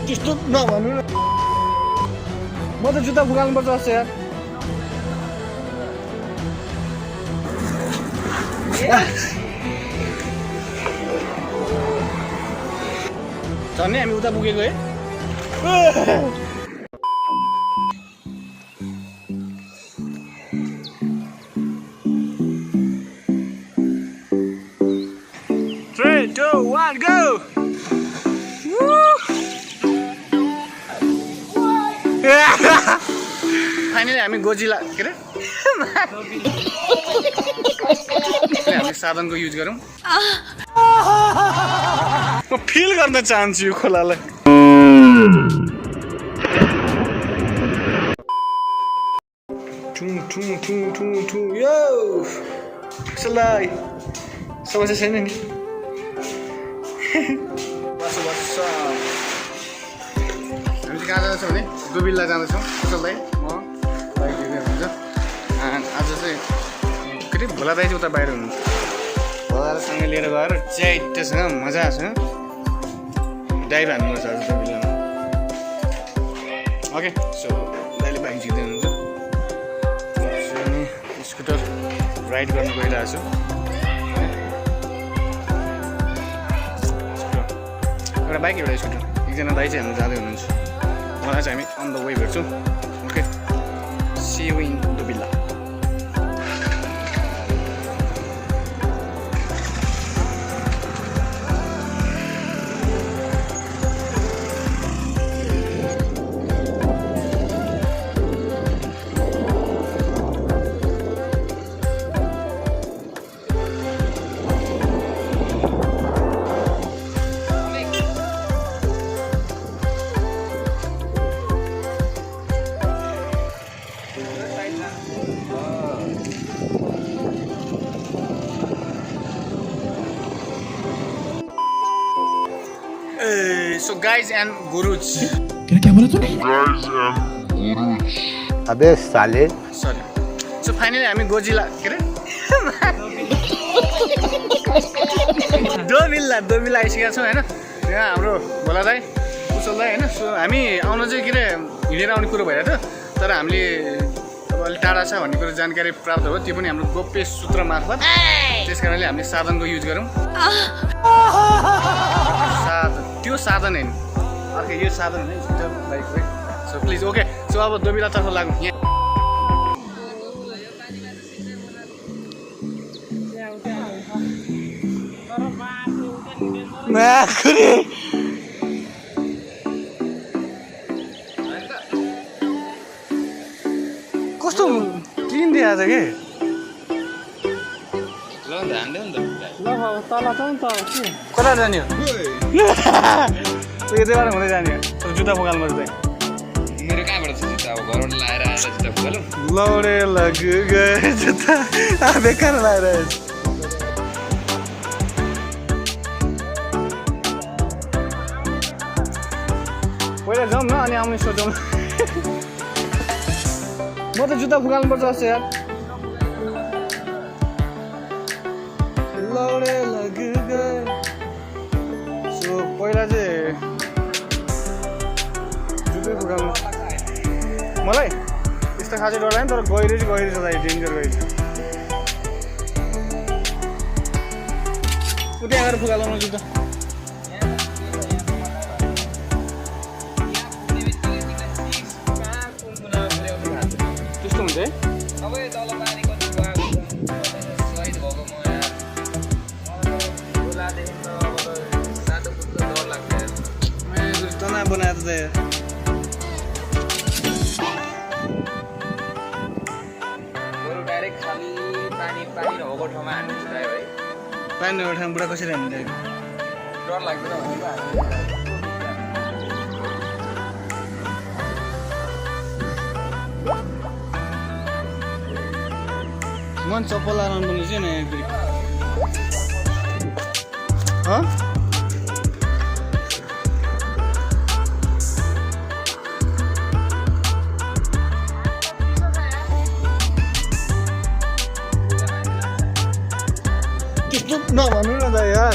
त्यस्तो नभन्नु न म त जुत्ता फुकाल्नु पर्छ जस्तो यार झन्नै हामी उता पुगेको है Three, two, one, go! Finally हामी गोजिला के अरे हामी साधनको युज गरौँ म फिल गर्न चाहन्छु यो खोलालाई ठुङ ठुङ ठुङ ठुङ ठुङ यो कसलाई समस्या छैन नि बस बस हामी चाहिँ कहाँ जाँदैछौँ भने दुबिल्ला जाँदैछौँ कसलाई म बाइक लिएर हुन्छ आज चाहिँ के अरे भोला दाइ चाहिँ उता बाहिर हुनुहुन्छ भोलासँग लिएर गएर च्याइटसँग मजासँग डाइभ हान्नुपर्छ आज दुबिल्लामा ओके सो दाइले बाइक झिक्दै हुनुहुन्छ अनि स्कुटर राइड गर्न गइरहेको छु एउटा बाइक एउटा स्कुटर एकजना दाइ चाहिँ हाम्रो जाँदै हुनुहुन्छ मलाई चाहिँ हामी अन द वे भेट्छौँ ओके सी यु इन दुबिल्ला So guys and gurus. क्या बोला तूने? Guys and gurus. अबे साले Sorry. So finally हामी गोजिला के अरे दोबिल्ला आइसकेका छौँ होइन यहाँ हाम्रो भोला दाइ कुशल दाइ होइन सो हामी आउन चाहिँ के अरे हिँडेर आउने कुरो भइरहेको थियो तर हामीले अब अलिक टाढा छ भन्ने कुरो जानकारी प्राप्त भयो त्यो पनि हाम्रो गोप्य सूत्र मार्फत त्यस कारणले हामीले साधनको युज गरौँ त्यो साधन होइन अर्कै यो साधन होइन स्कुटर बाइक है सो प्लिज ओके सो अब दोबिल्लातर्फ लागौँ यहाँ कस्तो क्लिन देखाएको छ कि कता जाने हो यतैबाट हुँदै जाने हो जुत्ता फुकाल्नु पर्छ मेरो कहाँबाट छ जुत्ता अब घरबाट लाएर आएर जुत्ता फुकालौँ लौडे लाग्यो गए जुत्ता बेकार लाएर पहिला जाउँ न अनि आउने सोचौँ म त जुत्ता फुकाल्नु पर्छ जस्तो यार लौडे लाग्यो गए सो पहिला चाहिँ जुत्तै फुकाल्नु मलाई यस्तो खासै डर लाग्यो तर गहिरो छ दाइ डेन्जर गहिरो उठ्या गएर फुकालाउनु जुत्ता त्यस्तो हुन्छ है तना बनाएर त पानी नभएको ठाउँ बुढा कसरी हान्नु डर लाग्दैन मन चप्पल लाएर आउनु चाहिँ नयाँ फेरि त्यस्तो नभन्नु न त यार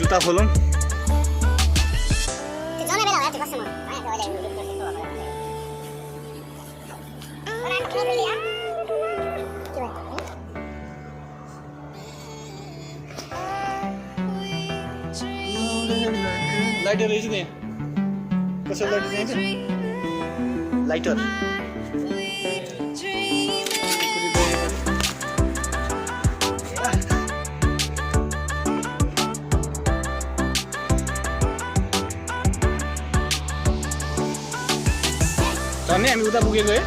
जुत्ता खोलौँ लाइटर रहेछ नि कसो लाइटर चाहिन्छ लाइटर झन् हामी उता पुगेको है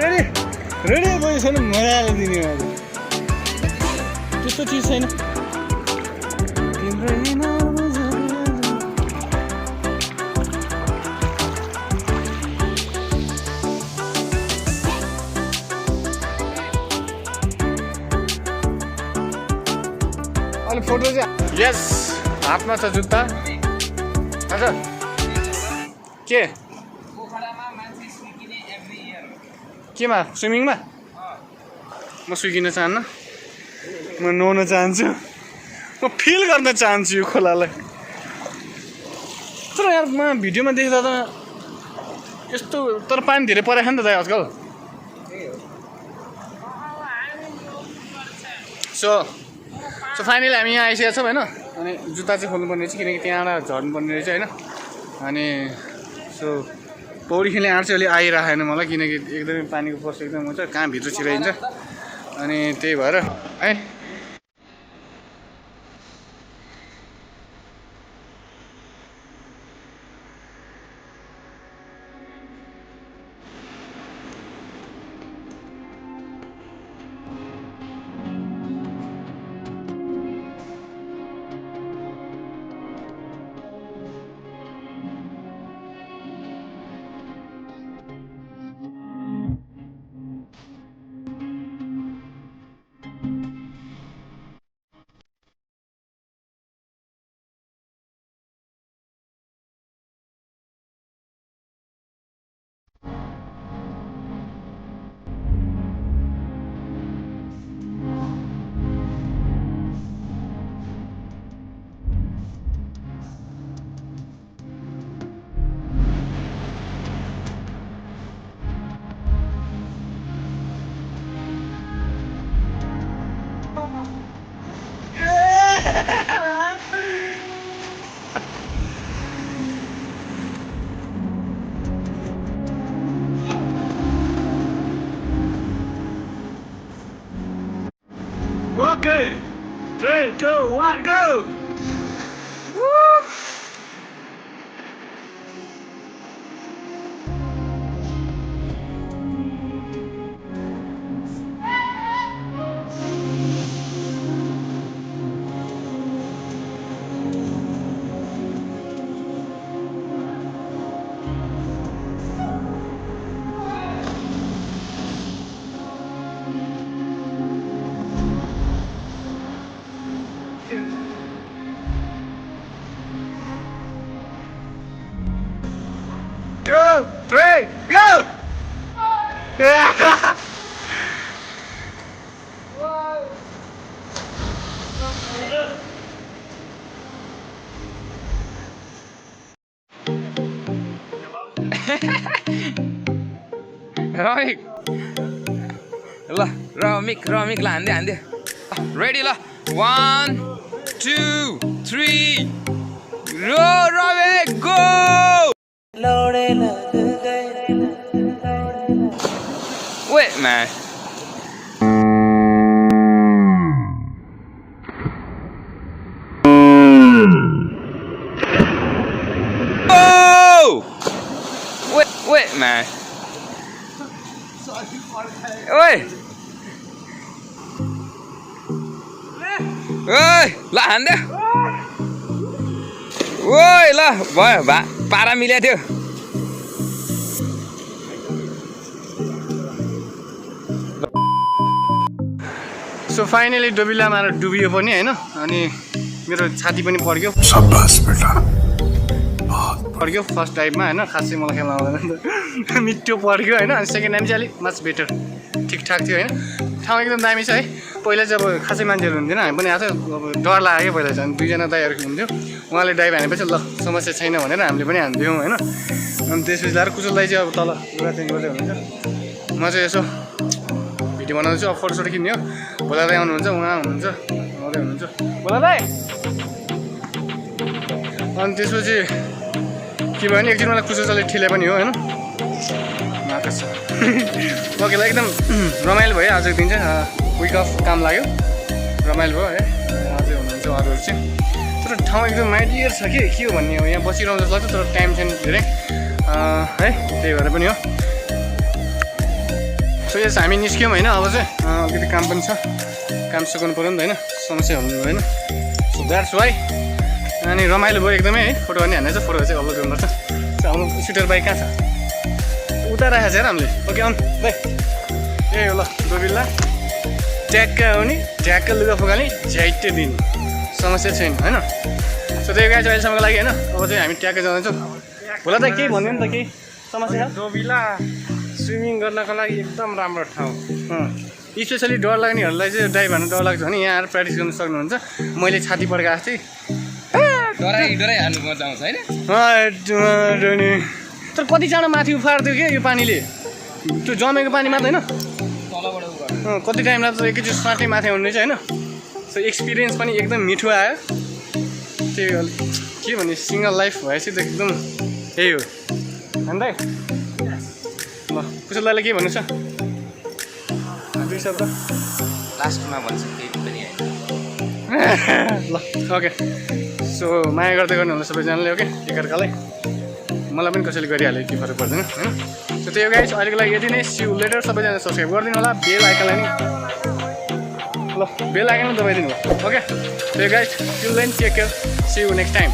रेडी रेडी भयो छैन मजाले दिने त्यस्तो चिज छैन अहिले फोटो चाहिँ यस हातमा छ जुत्ता हजुर के केमा स्विमिङमा म स्विकिन चाहन्न म नुहाउन चाहन्छु म फिल गर्न चाहन्छु यो खोलालाई तर यार म भिडियोमा देख्दा त यस्तो तर पानी धेरै परेको नि त आजकल सो फाइनली हामी यहाँ आइसकेका छौँ होइन अनि जुत्ता चाहिँ खोल्नुपर्ने रहेछ किनकि त्यहाँबाट झर्नुपर्ने रहेछ होइन अनि सो पौडी खेल्ने आँट चाहिँ अहिले आइरहेन मलाई किनकि एकदमै पानीको फोर्स एकदम हुन्छ कहाँ भित्र छिराइन्छ अनि त्यही भएर है Okay, 3, 2, 1, go! Woo! Two, 3, go! Ramik ल हान्दे रेडी ल 1 2 3 Ramik go Wait man Oh wait man Oi Oi ल हान्दे ओइ ल भयो पारा मिल्या थियो सो फाइनली डोबिलामा डुबियो पनि हैन अनि मेरो छाती पनि पड्क्यो शाबाश बेटा पड्क्यो फर्स्ट टाइममा हैन खासै मलाई खेल्न आउँदैन मिठो पड्क्यो हैन अनि सेकेन्ड टाइम चाहिँ अलिक मच बेटर ठिकठाक थियो हैन ठाउँ एकदम दामी छ है। पहिला चाहिँ अब खासै मान्छेहरू हुन्थेन, हामी पनि आएको थियो, अब डर लाग्यो पहिला चाहिँ। दुईजना दाइहरू हुन्थ्यो, उहाँले डाइभ हानेपछि ल समस्या छैन भनेर हामीले पनि हान्थ्यौँ होइन। अनि त्यसपछि लाएर कुचल दाइ चाहिँ अब तल लुगा चेन्ज गर्दै हुनुहुन्छ, म चाहिँ यसो भिडियो बनाउँछु। अब फोटोसोटो खिच्ने हो। भोला दाइ आउनुहुन्छ, उहाँ हुनुहुन्छ, आउँदै हुनुहुन्छ भोला दाइ। अनि त्यसपछि के भयो भने एकछिन मलाई कुचोले ठेले पनि हो होइन। ओके ल, एकदम रमाइलो भयो आजको दिन चाहिँ। विक अफ काम लाग्यो, रमाइलो भयो है। अझै हुनुहुन्छ अरूहरू चाहिँ, तर ठाउँ एकदम माइडियर छ कि के हो भन्ने हो। यहाँ बसिरहनु जस्तो लाग्छ तर टाइम छैन धेरै है, त्यही भएर पनि हो। सो यस हामी निस्क्यौँ होइन। अब चाहिँ अलिकति काम पनि छ, काम सघाउनु पऱ्यो नि त होइन, समस्या हुनु होइन। So that's why. अनि रमाइलो भयो एकदमै है। फोटो पनि हान्ने छ, फोटोहरू चाहिँ अपलोड गर्नुपर्छ। हाम्रो सुटर बाइक कहाँ छ? उता राखेको छ यार हामीले। ओके आउनु बाइ। ए हो ल, दोबिल्ला ट्याक्क आउने, ट्याक्क लुगा फुकाल्ने, झ्याइटे दिने, समस्या छैन होइन। सो त्यही गाई चाहिँ अहिलेसम्मको लागि होइन। अब चाहिँ हामी ट्याक्कै जाँदैछौँ। भोला त केही भन्यो नि त, केही समस्या छ? दोबिला स्विमिङ गर्नको लागि एकदम राम्रो ठाउँ। स्पेसली डर लाग्नेहरूलाई चाहिँ डाइभ हान्नु डर लाग्छ भने यहाँ आएर प्र्याक्टिस गर्नु सक्नुहुन्छ। मैले छाती पड्काएको थिएँ, डराइ हाल्नु पर्छ आउँछ होइन। तर कति चाँडो माथि उफारिदियो क्या यो पानीले, त्यो जमेको पानी मात्र होइन। तलबाट कति टाइम लाग्छ एकैचोटि साटै माथि आउनु चाहिँ होइन। सो एक्सपिरियन्स पनि एकदम मिठो आयो। त्यही के भने सिङ्गल लाइफ भएपछि त एकदम यही हो हान्दै। ल कुशल दाइले के भन्नु छ? दुई शब्द लास्टमा भन्छ केही पनि ल ओके। सो माया गर्दै गर्नु होला सबैजनाले ओके, एकअर्कालाई। मलाई पनि कसैले गरिहाल्यो, के फरक पर्दैन होइन। सो त्यही हो गाइस, अहिलेको लागि यति नै। See you later. सबैजना सब्सक्राइब गरिदिनु होला, बेल आइकनलाई नि ल बेल आइकन दबाइदिनु होला ओके। त्यही guys, till then take care, see you next time.